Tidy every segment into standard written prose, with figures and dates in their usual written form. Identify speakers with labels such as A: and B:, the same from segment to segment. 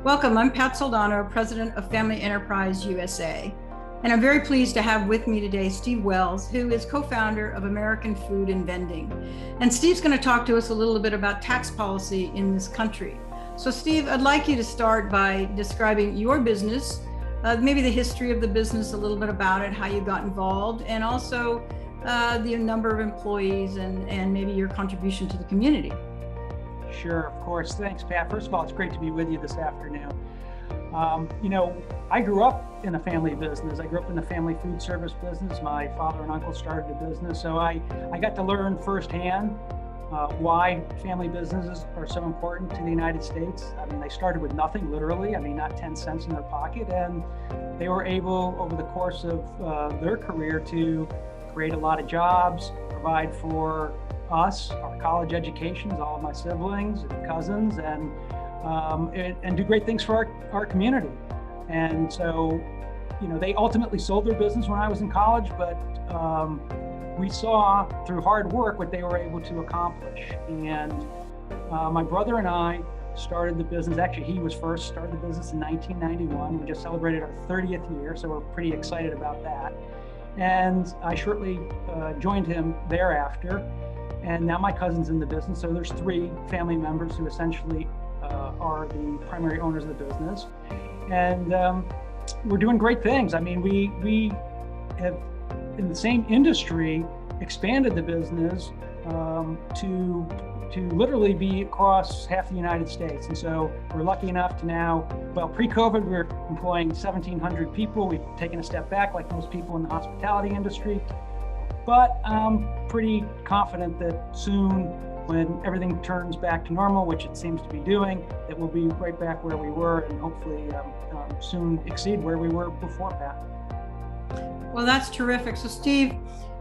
A: Welcome, I'm Pat Soldano, President of Family Enterprise USA. And I'm very pleased to have with me today Steve Wells, who is co-founder of American Food and Vending. And Steve's going to talk to us a little bit about tax policy in this country. So Steve, I'd like you to start by describing your business, maybe the history of the business, a little bit about it, how you got involved, and also the number of employees and maybe your contribution to the community.
B: Sure, of course. Thanks, Pat. First of all, it's great to be with you this afternoon. I grew up in a family business. I grew up in the family food service business. My father and uncle started a business, so I got to learn firsthand why family businesses are so important to the United States. I mean, they started with nothing, literally. I mean, not 10 cents in their pocket, and they were able, over the course of their career, to create a lot of jobs, provide for us, our college educations, all of my siblings and cousins, and do great things for our community. And so, they ultimately sold their business when I was in college, but we saw through hard work what they were able to accomplish. And my brother and I started the business. Actually, he was first, started the business in 1991. We just celebrated our 30th year, so we're pretty excited about that. And I shortly joined him thereafter. And now my cousin's in the business. So there's 3 family members who essentially are the primary owners of the business. And we're doing great things. I mean, we have, in the same industry, expanded the business to literally be across half the United States. And so we're lucky enough to now, well, pre-COVID, we were employing 1,700 people. We've taken a step back like most people in the hospitality industry. But I'm pretty confident that soon, when everything turns back to normal, which it seems to be doing, that we'll be right back where we were and hopefully soon exceed where we were before, Pat.
A: Well, that's terrific. So Steve,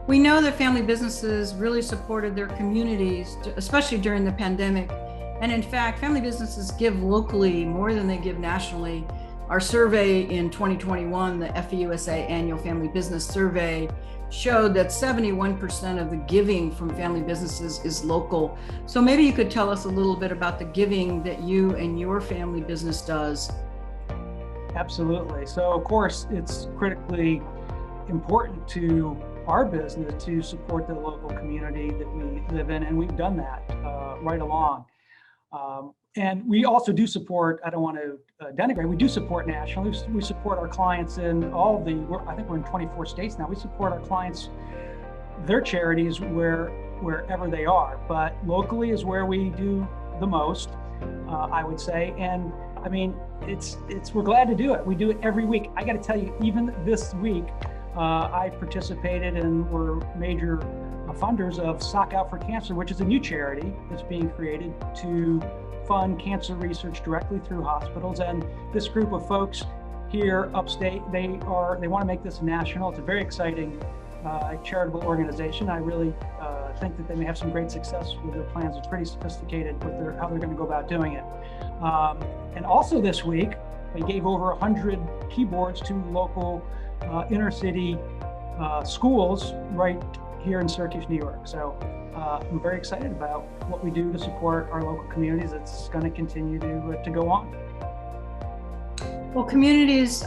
A: we know that family businesses really supported their communities, especially during the pandemic. And in fact, family businesses give locally more than they give nationally. Our survey in 2021, the FEUSA Annual Family Business Survey, showed that 71% of the giving from family businesses is local. So maybe you could tell us a little bit about the giving that you and your family business does.
B: Absolutely. So of course, it's critically important to our business to support the local community that we live in, and we've done that right along. And we also do support, I don't want to denigrate, we do support nationally. We support our clients in I think we're in 24 states now. We support our clients, their charities, wherever they are. But locally is where we do the most, I would say. And I mean, we're glad to do it. We do it every week. I got to tell you, even this week, I participated and were major funders of Sock Out for Cancer, which is a new charity that's being created to fund cancer research directly through hospitals. And this group of folks here upstate, they want to make this national. It's a very exciting charitable organization. I really think that they may have some great success with their plans. It's pretty sophisticated with how they're going to go about doing it. And also this week, they gave over 100 keyboards to local inner city schools right here in Syracuse, New York. So I'm very excited about what we do to support our local communities. It's going to continue to go on.
A: Well, communities,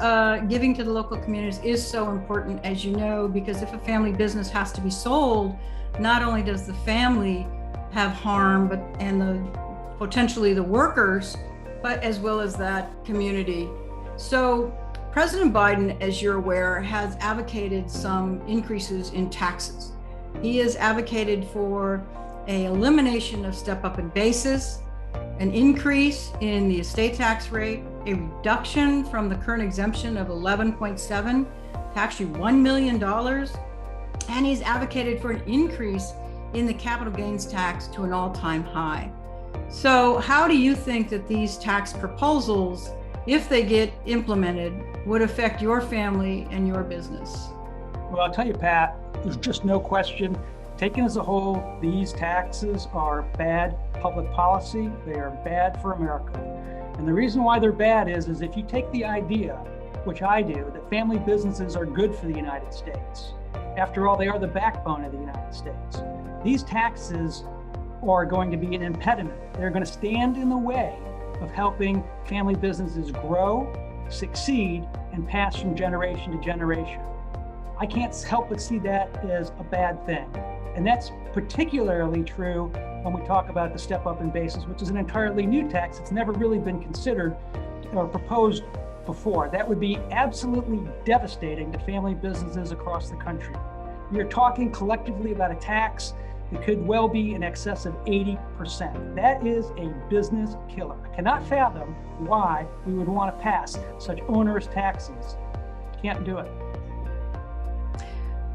A: giving to the local communities is so important, as you know, because if a family business has to be sold, not only does the family have harm, and potentially the workers, but as well as that community. So President Biden, as you're aware, has advocated some increases in taxes. He has advocated for an elimination of step-up in basis, an increase in the estate tax rate, a reduction from the current exemption of 11.7 to actually $1 million. And he's advocated for an increase in the capital gains tax to an all-time high. So how do you think that these tax proposals, if they get implemented, would affect your family and your business?
B: Well, I'll tell you, Pat, there's just no question. Taken as a whole, these taxes are bad public policy. They are bad for America. And the reason why they're bad is if you take the idea, which I do, that family businesses are good for the United States. After all, they are the backbone of the United States. These taxes are going to be an impediment. They're going to stand in the way of helping family businesses grow, succeed, and pass from generation to generation. I can't help but see that as a bad thing. And that's particularly true when we talk about the step up in basis, which is an entirely new tax. It's never really been considered or proposed before. That would be absolutely devastating to family businesses across the country. We are talking collectively about a tax that could well be in excess of 80%. That is a business killer. I cannot fathom why we would want to pass such onerous taxes. Can't do it.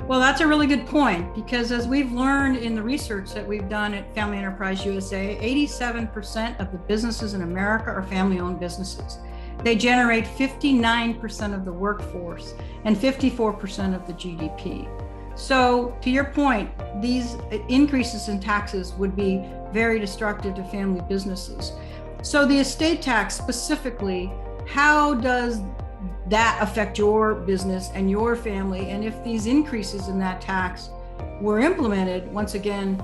A: Well, that's a really good point, because as we've learned in the research that we've done at Family Enterprise USA, 87% of the businesses in America are family-owned businesses. They generate 59% of the workforce and 54% of the GDP. So to your point, these increases in taxes would be very destructive to family businesses. So the estate tax specifically, how does that affect your business and your family? And if these increases in that tax were implemented, once again,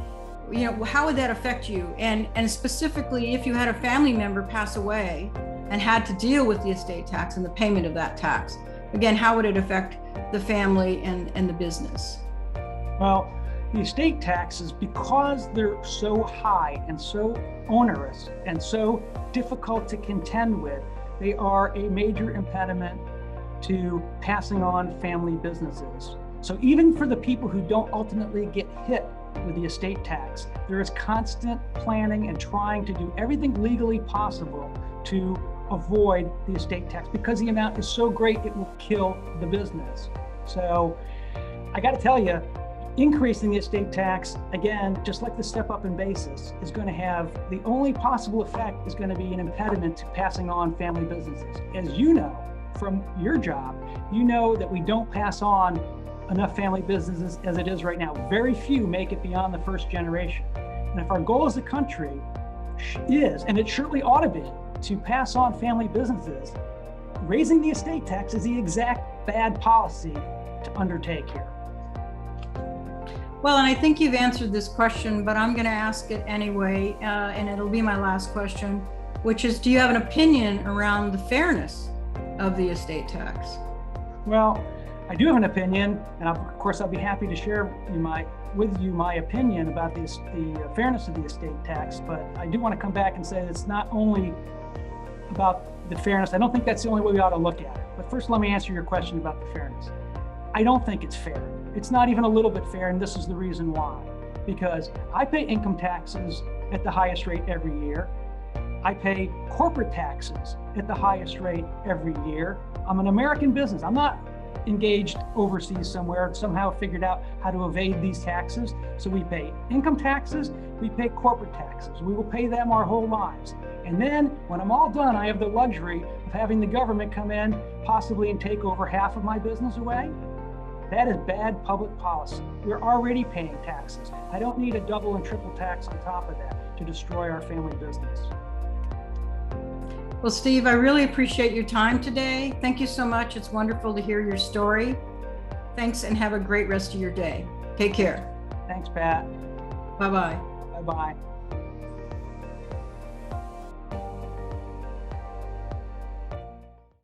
A: how would that affect you? And specifically, if you had a family member pass away and had to deal with the estate tax and the payment of that tax, again, how would it affect the family and the business?
B: Well, the estate taxes, because they're so high and so onerous and so difficult to contend with, they are a major impediment to passing on family businesses. So even for the people who don't ultimately get hit with the estate tax, there is constant planning and trying to do everything legally possible to avoid the estate tax, because the amount is so great it will kill the business. So I got to tell you, increasing the estate tax, again, just like the step up in basis, is going to have the only possible effect is going to be an impediment to passing on family businesses. As you know from your job, you know that we don't pass on enough family businesses as it is right now. Very few make it beyond the first generation. And if our goal as a country is, and it surely ought to be, to pass on family businesses, raising the estate tax is the exact bad policy to undertake here.
A: Well, and I think you've answered this question, but I'm going to ask it anyway, and it'll be my last question, which is, do you have an opinion around the fairness of the estate tax?
B: Well, I do have an opinion, and of course I'll be happy to share with you my opinion about the fairness of the estate tax, but I do want to come back and say it's not only about the fairness. I don't think that's the only way we ought to look at it. But first, let me answer your question about the fairness. I don't think it's fair. It's not even a little bit fair, and this is the reason why. Because I pay income taxes at the highest rate every year. I pay corporate taxes at the highest rate every year. I'm an American business. I'm not engaged overseas somewhere, somehow figured out how to evade these taxes. So we pay income taxes, we pay corporate taxes. We will pay them our whole lives. And then when I'm all done, I have the luxury of having the government come in possibly and take over half of my business away. That is bad public policy. We're already paying taxes. I don't need a double and triple tax on top of that to destroy our family business.
A: Well, Steve, I really appreciate your time today. Thank you so much. It's wonderful to hear your story. Thanks, and have a great rest of your day. Take care.
B: Thanks, Pat.
A: Bye-bye.
B: Bye-bye.